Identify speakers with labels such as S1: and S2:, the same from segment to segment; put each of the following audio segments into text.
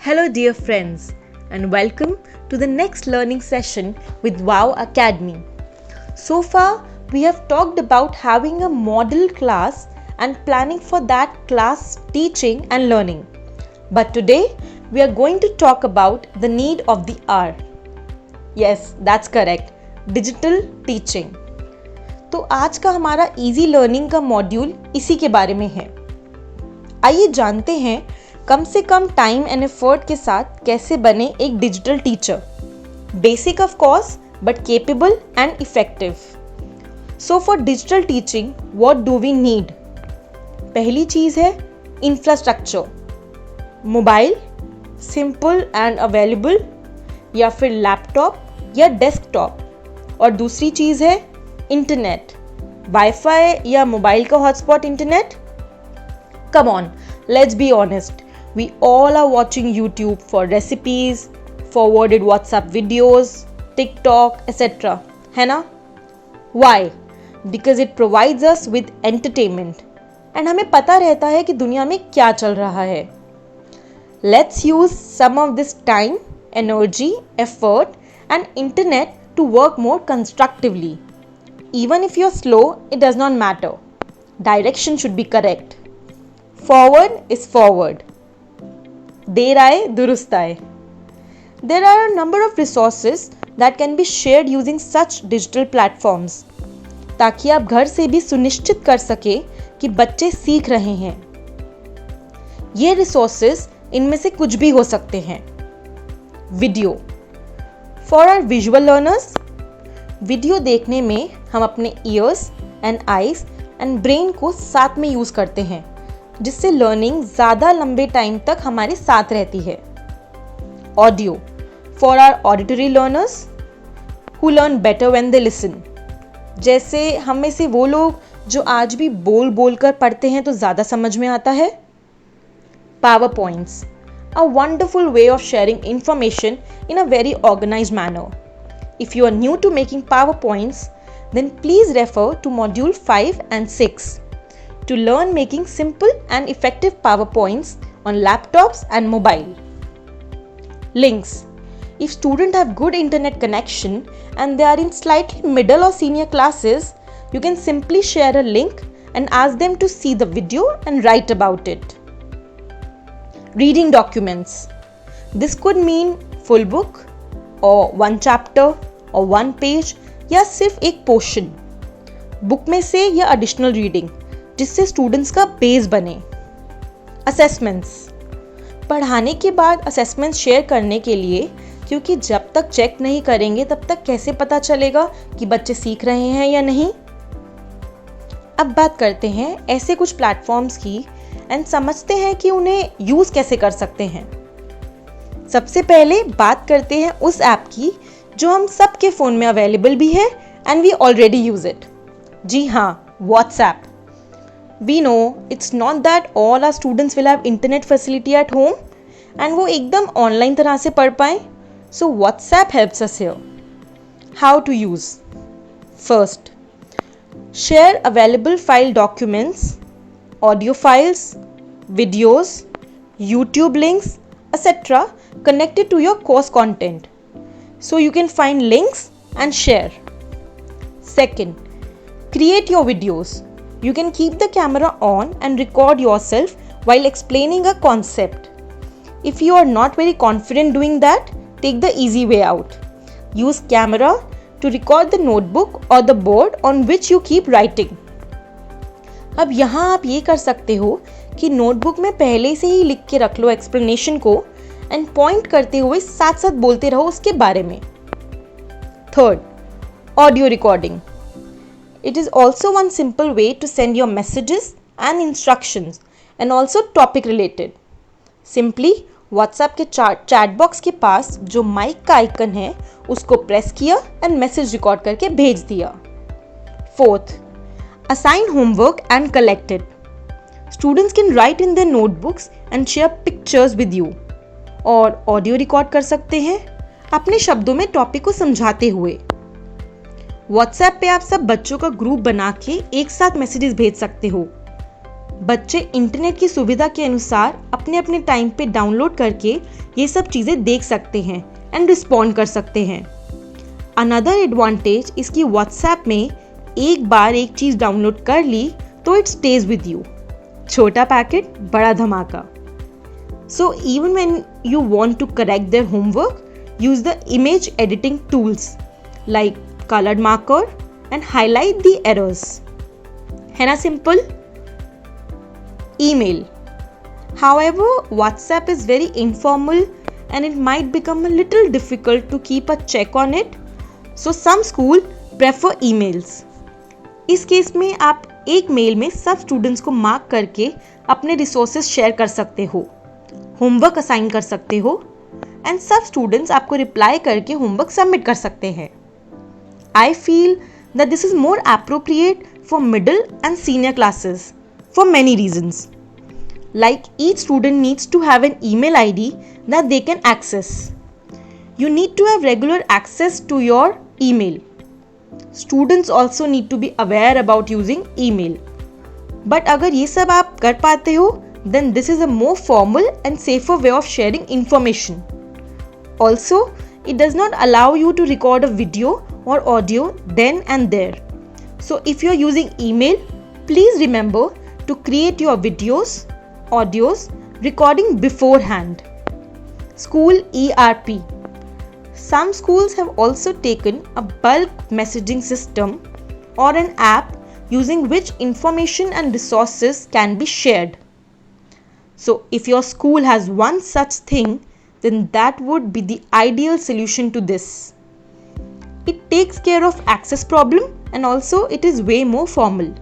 S1: Hello, dear friends, and welcome to the next learning session with Wow Academy. So far, we have talked about having a model class and planning for that class teaching and learning. But today, we are going to talk about the need of the hour. Yes, that's correct. Digital teaching. तो आज का हमारा easy learning का module इसी के बारे में है. आइए जानते हैं कम से कम टाइम एंड एफर्ट के साथ कैसे बने एक digital teacher. Basic of course but capable and effective. So for digital teaching what do we need? पहली चीज़ है infrastructure. Mobile simple and available या फिर लैपटॉप या डेस्कटॉप. और दूसरी चीज़ है इंटरनेट. वाईफाई या मोबाइल का hotspot internet. Come on, let's be honest. We all are watching YouTube for recipes, forwarded WhatsApp videos, TikTok, etc. है ना? Why? Because it provides us with entertainment. And हमें पता रहता है कि दुनिया में क्या चल रहा है. Let's use some of this time, energy, effort and internet to work more constructively. Even if you're slow, it does not matter. Direction should be correct. Forward is forward. देर आए दुरुस्त आए. There are a number of resources that can be shared using such digital platforms ताकि आप घर से भी सुनिश्चित कर सके कि बच्चे सीख रहे हैं. ये resources इनमें से कुछ भी हो सकते हैं. Video. For our visual learners, video देखने में हम अपने years and eyes and brain को साथ में यूज़ करते हैं जिससे लर्निंग ज़्यादा लंबे टाइम तक हमारे साथ रहती है. Audio. For our auditory learners who learn better when they listen. जैसे हम में से वो लोग जो आज भी बोल बोल कर पढ़ते हैं तो ज़्यादा समझ में आता है. PowerPoints. A wonderful way of sharing information in a very organised manner. If you are new to making PowerPoints then please refer to module 5 and 6 to learn making simple and effective PowerPoints on laptops and mobile. Links. If students have good internet connection and they are in slightly middle or senior classes, you can simply share a link and ask them to see the video and write about it. Reading documents. This could mean full book or one chapter or one page या सिर्फ एक portion book में से या additional reading जिससे students का base बने. Assessments. पढ़ाने के बाद असेसमेंट्स शेयर करने के लिए, क्योंकि जब तक चेक नहीं करेंगे तब तक कैसे पता चलेगा कि बच्चे सीख रहे हैं या नहीं. अब बात करते हैं ऐसे कुछ प्लेटफॉर्म्स की एंड समझते हैं कि उन्हें यूज़ कैसे कर सकते हैं. सबसे पहले बात करते हैं उस ऐप की जो हम सबके फ़ोन में अवेलेबल भी है and we already use it. जी हाँ, WhatsApp. We know it's not that all our students will have internet facility at home and वो एकदम ऑनलाइन तरह से पढ़ पाएँ. So WhatsApp helps us here. How to use. First, share available file documents, audio files, videos, YouTube links etc. connected to your course content. So you can find links and share. Second, create your videos. You can keep the camera on and record yourself while explaining a concept. If you are not very confident doing that, take the easy way out. Use camera to record the notebook or the board on which you keep writing. अब यहाँ आप ये कर सकते हो कि notebook में पहले से ही लिख के रख लो एक्सप्लेनेशन को एंड पॉइंट करते हुए साथ साथ बोलते रहो उसके बारे में. Third, audio recording. It is also one simple way to send your messages and instructions and also topic related. Simply WhatsApp के चैट बॉक्स के पास जो माइक का आइकन है उसको प्रेस किया एंड मैसेज रिकॉर्ड करके भेज दिया. Fourth, assign homework and collect it. Students can write in their notebooks and share pictures with you. और ऑडियो रिकॉर्ड कर सकते हैं अपने शब्दों में टॉपिक को समझाते हुए. व्हाट्सएप पे आप सब बच्चों का ग्रुप बना के एक साथ मैसेजेस भेज सकते हो. बच्चे इंटरनेट की सुविधा के अनुसार अपने अपने टाइम पे डाउनलोड करके ये सब चीज़ें देख सकते हैं एंड रिस्पॉन्ड कर सकते हैं। अनदर एडवांटेज इसकी व्हाट्सएप में एक बार एक चीज़ डाउनलोड कर ली तो इट स्टेज विद यू। छोटा पैकेट बड़ा धमाका। So even when you want to correct their homework, use the image editing tools like colored marker and highlight the errors. है ना simple? Email. However, WhatsApp is very informal and it might become a little difficult to keep a check on it. So some school prefer emails. इस case में आप एक mail में सब students को mark करके अपने रिसोर्सेज शेयर कर सकते हो, होमवर्क असाइन कर सकते हो एंड सब स्टूडेंट्स आपको रिप्लाई करके होमवर्क सबमिट कर सकते हैं। I feel that this is more appropriate for middle and senior classes for many reasons. Like each student needs to have an email ID that they can access. You need to have regular access to your email. Students also need to be aware about using email. But अगर ये सब आप कर पाते हो, then this is a more formal and safer way of sharing information. Also, it does not allow you to record a video or audio then and there. So if you are using email, please remember to create your videos, audios, recording beforehand. School ERP. Some schools have also taken a bulk messaging system or an app using which information and resources can be shared. So if your school has one such thing, then that would be the ideal solution to this. It takes care of access problem and also it is way more formal.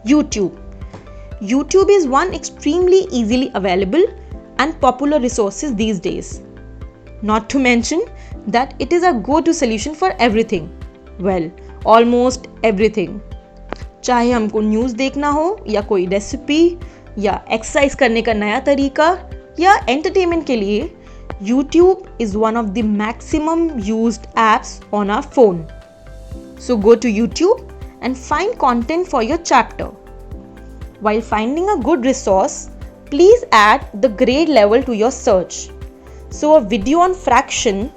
S1: YouTube. YouTube is one extremely easily available and popular resources these days. Not to mention that it is a go-to solution for everything. Well, almost everything. चाहे हमको news देखना हो या कोई recipe या exercise करने का नया तरीका या एंटरटेनमेंट के लिए, YouTube is one of the maximum used apps on our phone. So go to YouTube and find content for your chapter. While finding a good resource, please add the grade level to your search. So a video on fraction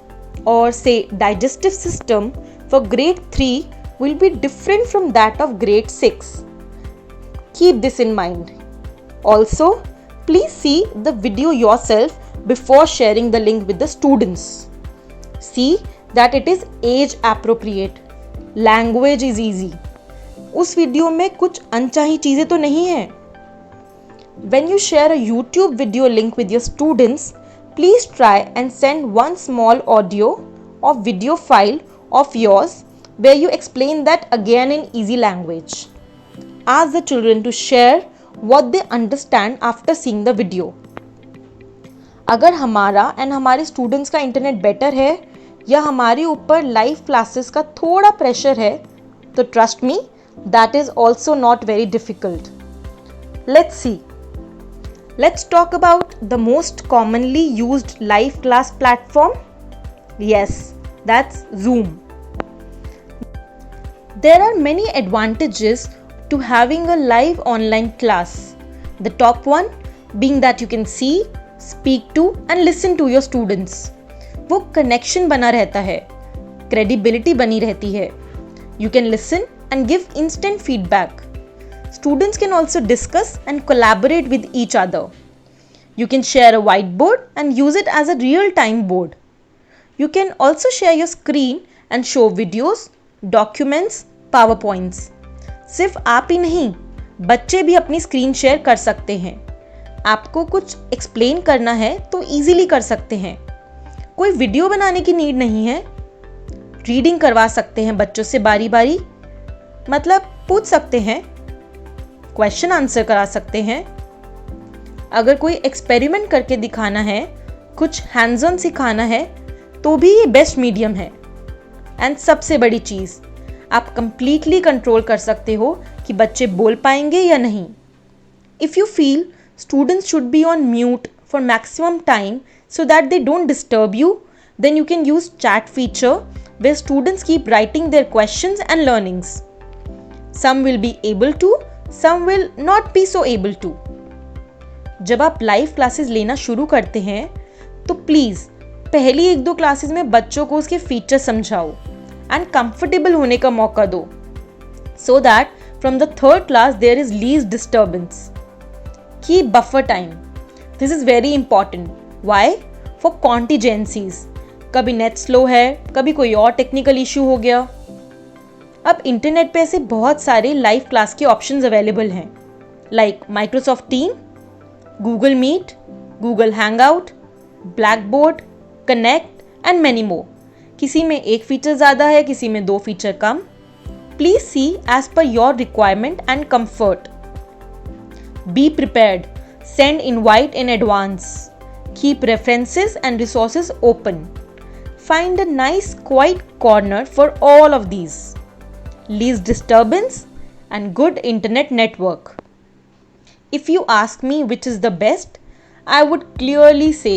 S1: or say digestive system for grade 3 will be different from that of grade 6. Keep this in mind. Also, please see the video yourself before sharing the link with the students. See that it is age appropriate. Language is easy. उस video में कुछ अनचाही चीज़ें तो नहीं है. When you share a YouTube video link with your students, please try and send one small audio or video file of yours where you explain that again in easy language. Ask the children to share what they understand after seeing the video. अगर हमारा and हमारे students का internet better है या हमारे ऊपर live classes का थोड़ा प्रेशर है, तो trust me that is also not very difficult. Let's see. Let's talk about the most commonly used live class platform. Yes, that's Zoom. There are many advantages to having a live online class. The top one being that you can see, speak to and listen to your students. वो connection बना रहता है, credibility बनी रहती है. You can listen and give instant feedback. Students can also discuss and collaborate with each other. You can share a whiteboard and use it as a real-time board. You can also share your screen and show videos, documents, PowerPoints. सिर्फ आप ही नहीं, बच्चे भी अपनी screen share कर सकते हैं. आपको कुछ एक्सप्लेन करना है तो इजीली कर सकते हैं. कोई वीडियो बनाने की नीड नहीं है. रीडिंग करवा सकते हैं बच्चों से बारी बारी, मतलब पूछ सकते हैं, क्वेश्चन आंसर करा सकते हैं. अगर कोई एक्सपेरिमेंट करके दिखाना है, कुछ हैंड्स ऑन सिखाना है, तो भी ये बेस्ट मीडियम है. एंड सबसे बड़ी चीज़, आप कंप्लीटली कंट्रोल कर सकते हो कि बच्चे बोल पाएंगे या नहीं. If you feel students should be on mute for maximum time so that they don't disturb you, then you can use chat feature where students keep writing their questions and learnings. Some will be able to, Some will not be so able to. जब आप live classes लेना शुरू करते हैं तो please पहली 1-2 classes में बच्चों को उसके फीचर समझाओ एंड कंफर्टेबल होने का मौका दो, so that from the third class there is least disturbance. Keep buffer time. This is very important. Why? For contingencies. कभी नेट स्लो है, कभी कोई और टेक्निकल इशू हो गया. अब इंटरनेट पे ऐसे बहुत सारे लाइव क्लास के ऑप्शंस अवेलेबल हैं, like Microsoft team, Google Meet, Google Hangout, Blackboard, Connect and many more. किसी में एक फीचर ज़्यादा है, किसी में 2 फीचर कम. Please see as per your requirement and comfort. Be prepared. Send invite in advance. Keep references and resources open. Find a nice quiet corner for all of these. Least disturbance and good internet network. If you ask me which is the best, I would clearly say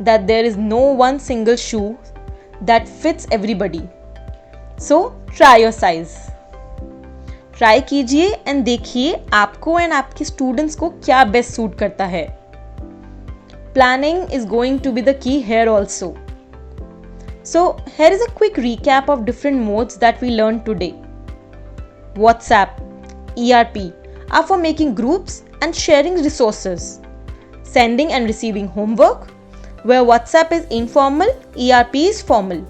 S1: that there is no one single shoe that fits everybody. So try your size. Try कीजिए and देखिए आपको and आपके students को क्या best suit करता है. Planning is going to be the key here also. So here is a quick recap of different modes that we learned today. WhatsApp, ERP are for making groups and sharing resources. Sending and receiving homework, where WhatsApp is informal, ERP is formal.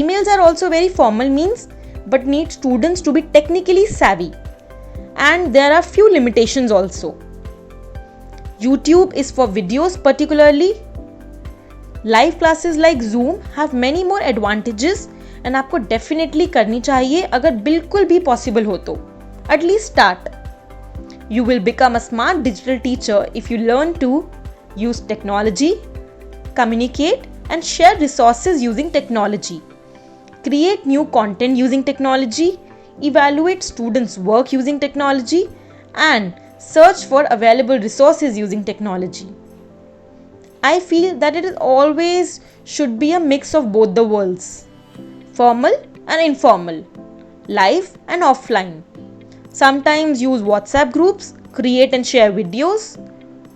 S1: Emails are also very formal means, but need students to be technically savvy. And there are few limitations also. YouTube is for videos particularly. Live classes like Zoom have many more advantages and आपको definitely करनी चाहिए अगर बिल्कुल भी possible हो तो. At least start. You will become a smart digital teacher if you learn to use technology, communicate and share resources using technology, create new content using technology, evaluate students' work using technology, and search for available resources using technology. I feel that it is always should be a mix of both the worlds, formal and informal, live and offline. Sometimes use WhatsApp groups, create and share videos,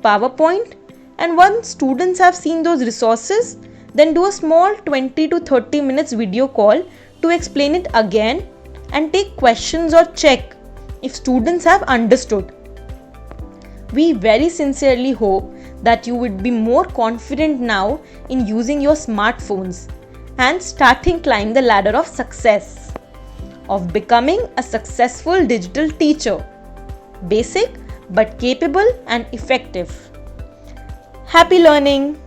S1: PowerPoint, and once students have seen those resources, then do a small 20 to 30 minutes video call to explain it again and take questions or check if students have understood. We very sincerely hope that you would be more confident now in using your smartphones and starting climb the ladder of success, of becoming a successful digital teacher, basic but capable and effective. Happy learning!